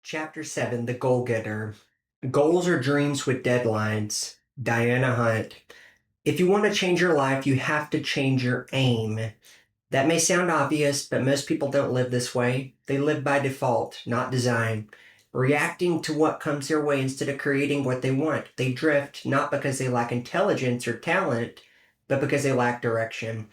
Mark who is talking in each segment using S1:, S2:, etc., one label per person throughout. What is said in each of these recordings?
S1: Chapter 7 The Goal Getter. Goals are dreams with deadlines. Diana Hunt. If you want to change your life, you have to change your aim. That may sound obvious, but most people don't live this way. They live by default, not design, reacting to what comes their way instead of creating what they want. They drift not because they lack intelligence or talent, but because they lack direction.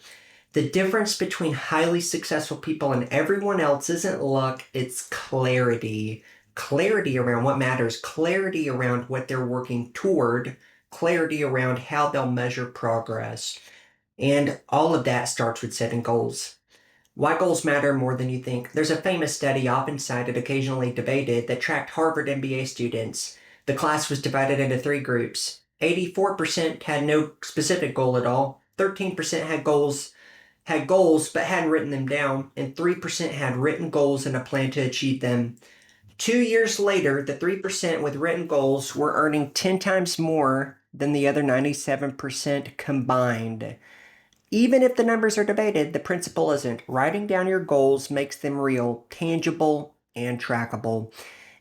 S1: The difference between highly successful people and everyone else isn't luck, it's clarity. Clarity around what matters, clarity around what they're working toward, clarity around how they'll measure progress. And all of that starts with setting goals. Why goals matter more than you think. There's a famous study, often cited, occasionally debated, that tracked Harvard MBA students. The class was divided into three groups. 84% had no specific goal at all. 13% had goals but hadn't written them down, and 3% had written goals and a plan to achieve them. 2 years later, the 3% with written goals were earning 10 times more than the other 97% combined. Even if the numbers are debated, the principle isn't. Writing down your goals makes them real, tangible, and trackable.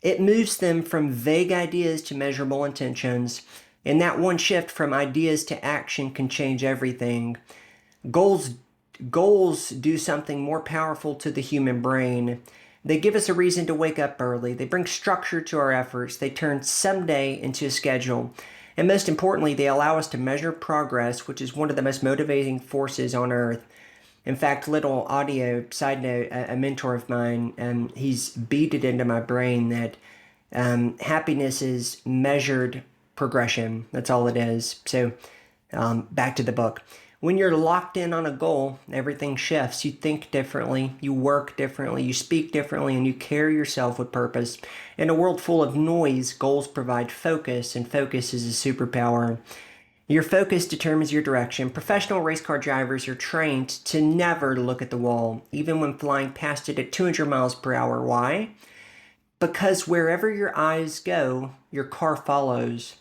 S1: It moves them from vague ideas to measurable intentions, and that one shift from ideas to action can change everything. Goals do something more powerful to the human brain. They give us a reason to wake up early. They bring structure to our efforts. They turn someday into a schedule. And most importantly, they allow us to measure progress, which is one of the most motivating forces on earth. In fact, little audio side note, a mentor of mine, he's beat it into my brain that happiness is measured progression. That's all it is. So back to the book. When you're locked in on a goal, everything shifts. You think differently, you work differently, you speak differently, and you carry yourself with purpose. In a world full of noise, goals provide focus, and focus is a superpower. Your focus determines your direction. Professional race car drivers are trained to never look at the wall, even when flying past it at 200 miles per hour. Why? Because wherever your eyes go, your car follows.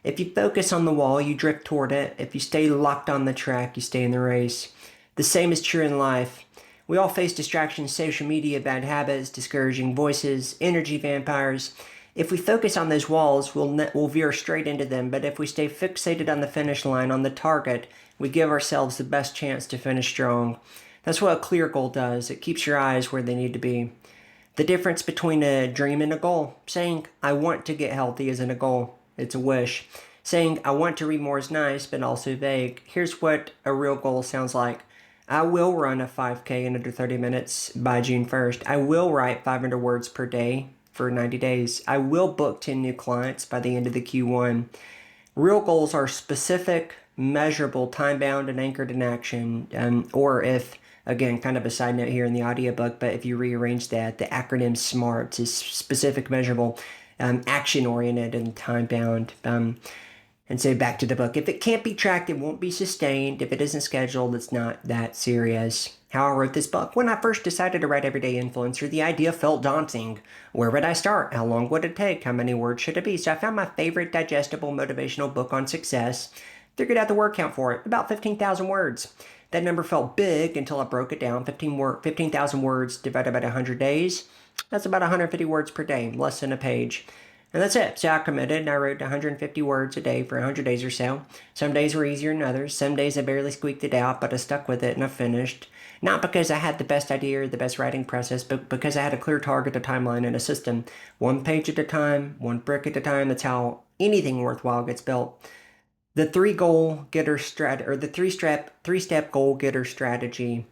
S1: If you focus on the wall, you drift toward it. If you stay locked on the track, you stay in the race. The same is true in life. We all face distractions, social media, bad habits, discouraging voices, energy vampires. If we focus on those walls, we'll veer straight into them. But if we stay fixated on the finish line, on the target, we give ourselves the best chance to finish strong. That's what a clear goal does. It keeps your eyes where they need to be. The difference between a dream and a goal. Saying, I want to get healthy isn't a goal. It's a wish. Saying, I want to read more is nice, but also vague. Here's what a real goal sounds like. I will run a 5K in under 30 minutes by June 1st. I will write 500 words per day for 90 days. I will book 10 new clients by the end of the Q1. Real goals are specific, measurable, time-bound, and anchored in action. Or if, again, kind of a side note here in the audiobook, but if you rearrange that, the acronym SMART is specific, measurable, action-oriented, and time-bound. And so back to the book. If it can't be tracked, it won't be sustained. If it isn't scheduled, it's not that serious. How I wrote this book. When I first decided to write Everyday Influencer, the idea felt daunting. Where would I start? How long would it take? How many words should it be? So I found my favorite digestible motivational book on success. Figured out the word count for it. About 15,000 words. That number felt big until I broke it down. 15,000 words divided by 100 days. That's about 150 words per day, less than a page. And that's it. So I committed and I wrote 150 words a day for 100 days or so. Some days were easier than others. Some days I barely squeaked it out, but I stuck with it and I finished. Not because I had the best idea or the best writing process, but because I had a clear target, a timeline, and a system. One page at a time, one brick at a time. That's how anything worthwhile gets built. The three-step goal getter strategy.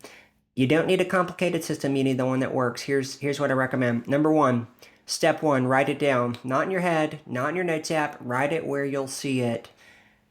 S1: You don't need a complicated system. You need the one that works. Here's what I recommend. Number one. Step one, write it down. Not in your head, not in your notes app. Write it where you'll see it.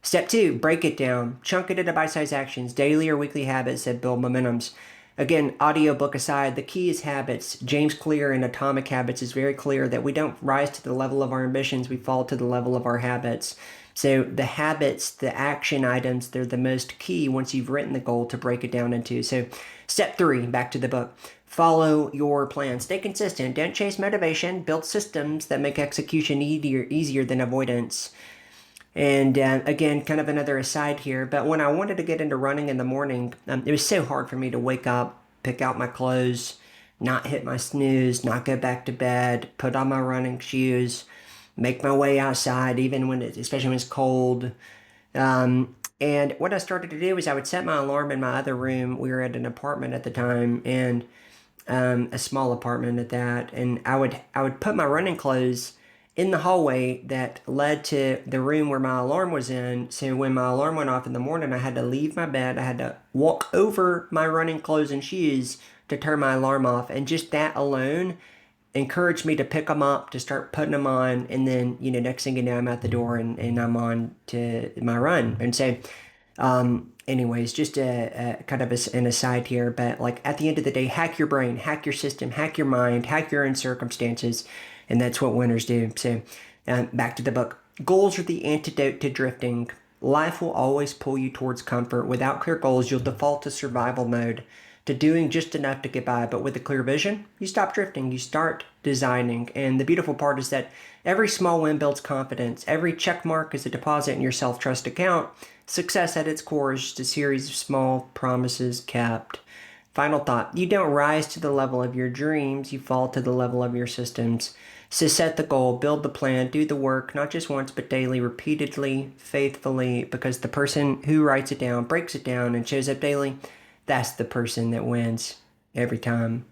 S1: Step two, break it down. Chunk it into bite-sized actions, daily or weekly habits that build momentums. Again, audiobook aside, the key is habits. James Clear in Atomic Habits is very clear that we don't rise to the level of our ambitions, we fall to the level of our habits. So the habits, the action items, they're the most key once you've written the goal to break it down into. So step three, back to the book. Follow your plan. Stay consistent. Don't chase motivation. Build systems that make execution easier than avoidance. And again, kind of another aside here, but when I wanted to get into running in the morning, it was so hard for me to wake up, pick out my clothes, not hit my snooze, not go back to bed, put on my running shoes, make my way outside, even when it's, especially when it's cold. And what I started to do is I would set my alarm in my other room. We were at an apartment at the time, and a small apartment at that. And I would put my running clothes in the hallway that led to the room where my alarm was in. So when my alarm went off in the morning, I had to leave my bed. I had to walk over my running clothes and shoes to turn my alarm off. And just that alone encouraged me to pick them up, to start putting them on. And then, next thing you know, I'm out the door and I'm on to my run. And so, anyways, just a kind of an aside here, but like at the end of the day, hack your brain, hack your system, hack your mind, hack your own circumstances, and that's what winners do. So, back to the book. Goals are the antidote to drifting. Life will always pull you towards comfort. Without clear goals, you'll default to survival mode, to doing just enough to get by. But with a clear vision, you stop drifting, you start designing. And the beautiful part is that every small win builds confidence. Every check mark is a deposit in your self-trust account. Success at its core is just a series of small promises kept. Final thought. You don't rise to the level of your dreams, you fall to the level of your systems. So set the goal, build the plan, do the work, not just once, but daily, repeatedly, faithfully, because the person who writes it down, breaks it down, and shows up daily, that's the person that wins every time.